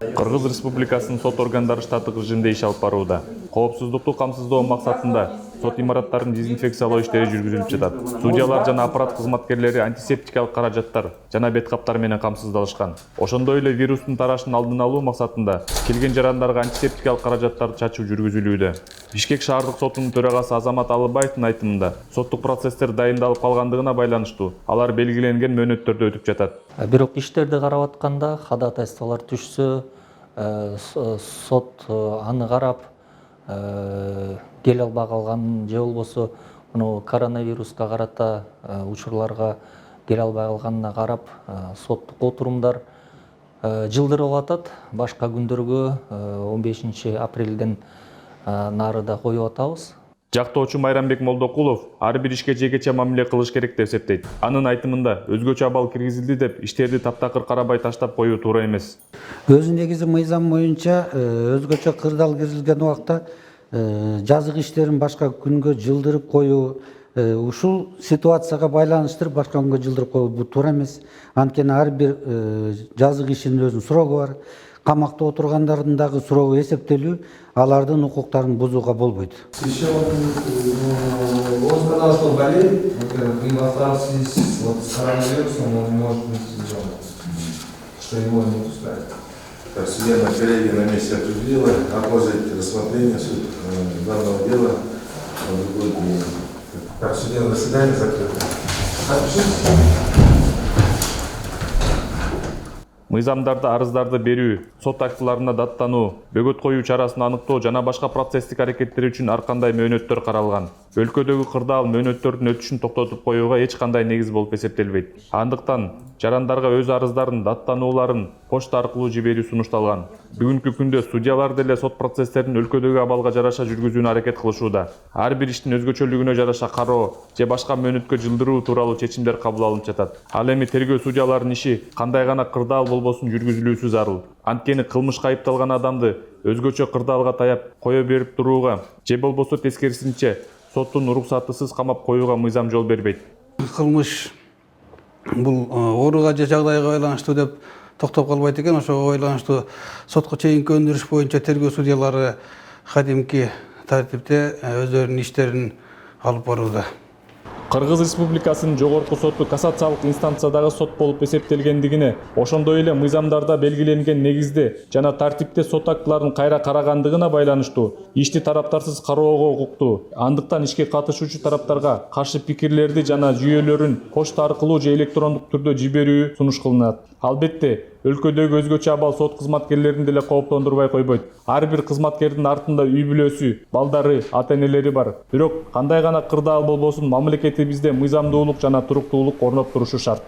Кыргыз Республикасынын сот органдары штаттык режимде иш алып барууда. Коопсуздукту камсыздоо максатында сот имараттарын дезинфекциялоо иштери жүргүзүлүп жатат. Судьялар жана аппарат кызматкерлери антисептикалык каражаттар жана бет каптар менен камсыздалышкан. Ошондой эле вирустун тарашын алдын алуу максатында келген жарандарга антисептикалык каражаттарды чачуу жүргүзүлүүдө. Бишкек шаардык сотунун төрагасы Азамат Алыбаевдин айтымында, соттук процесстер дайындалып калгандыгына байланыштуу алар белгиленген мөөнөттөрдө өтүп жатат. Бирок иштерди карап атканда ходатайстволор түшсө, сот аны карап келе албай калган же болбосо коронавируска карата учурларга келе албай калганына карап соттук отурумдар жылдырылып атат. Башка күндөргө 15 апрелден нары да коюп атабыз. Жактоочу Майрамбек Молдокулов ар бир ишке жегече мамиле кылыш керек деп эсептейт. Анын айтымында өзгөчө абал киргизилди деп иштерди таптакыр карабай таштап коюу туура эмес. Өзү негизи мыйзам боюнча өзгөчө кырдаал киргизилген убакта жазык иштерин башка күнгө жылдырып коюу, ушул ситуацияга байланыштырып башка күнгө жылдырып коюу бул туура эмес. Анткени ар бир жазык ишинин өзүнүн срогу бар. Камакта отургандардын дагы срогу эсептелүү, алардын укуктарын бузууга болбойт. Еще он сказал, что болеет, при остался вот с коронавирусом, он не может быть ребенок, что его не пускают. Так, судебная коллегия на месте определила отложить рассмотрение данного дела на другой день. Так, судебное заседание закрыто. Мыйзамдарды, арыздарды берүү, сот актыларына даттануу, бөгөт коюу чарасын аныктоо жана башка процесстик аракеттер үчүн ар кандай мөөнөттөр каралган. Өлкөдөгү кырдаал мөөнөттөрдүн өтүшүн токтотуп коюуга эч кандай негиз болуп эсептелбейт. Андыктан жарандарга өз арыздарын, даттанууларын почта аркылуу жиберүү сунушталган. Бүгүнкү күндө судьялар деле сот процесстерин өлкөдөгү абалга жараша жүргүзүүнү аракет кылышууда. Ар бир иштин өзгөчөлүгүнө жараша кароо же башка мөөнөткө жылдыруу тууралуу чечимдер кабыл алынып жатат. Ал эми тергөө судьяларынын иши кандай гана кырдаал болбосун жүргүзүлүүсү зарыл. Анткени кылмышка айыпталган адамды өзгөчө кырдаалга таяп кое берип турууга же болбосо тескерисинче соттун уруксатысыз камап коюуга мыйзам жол бербейт. Кылмыш бул ооруга же жагдайга байланыштуу деп токтоп калбайт экен. Ошого байланыштуу сотко чейинки өндүрүш боюнча тергөө судьялары кадимки тартипте өздөрүнүн иштерин алып барууда. Кыргыз Республикасынын жогорку соту кассациялык инстанциядагы сот болуп эсептелгендигине, ошондой эле мыйзамдарда белгиленген негизде жана тартипте сот актыларын кайра карагандыгына байланыштуу ишти тараптарсыз кароого укуктуу. Андыктан ишке катышуучу тараптарга каршы пикирлерди жана жүйөлөрүн почта аркылуу же электрондук түрдө жиберүү сунуш кылынат. Албетте, өлкөдөгү өзгөчө абал сот кызматкерлерин деле кооптондурбай койбойт. Ар бир кызматкердин артында үй бүлөсү, балдары, ата-энелери бар. Бирок кандай гана кырдаал болбосун мамлекетибизде мыйзамдуулук жана туруктуулук орноп турушу шарт.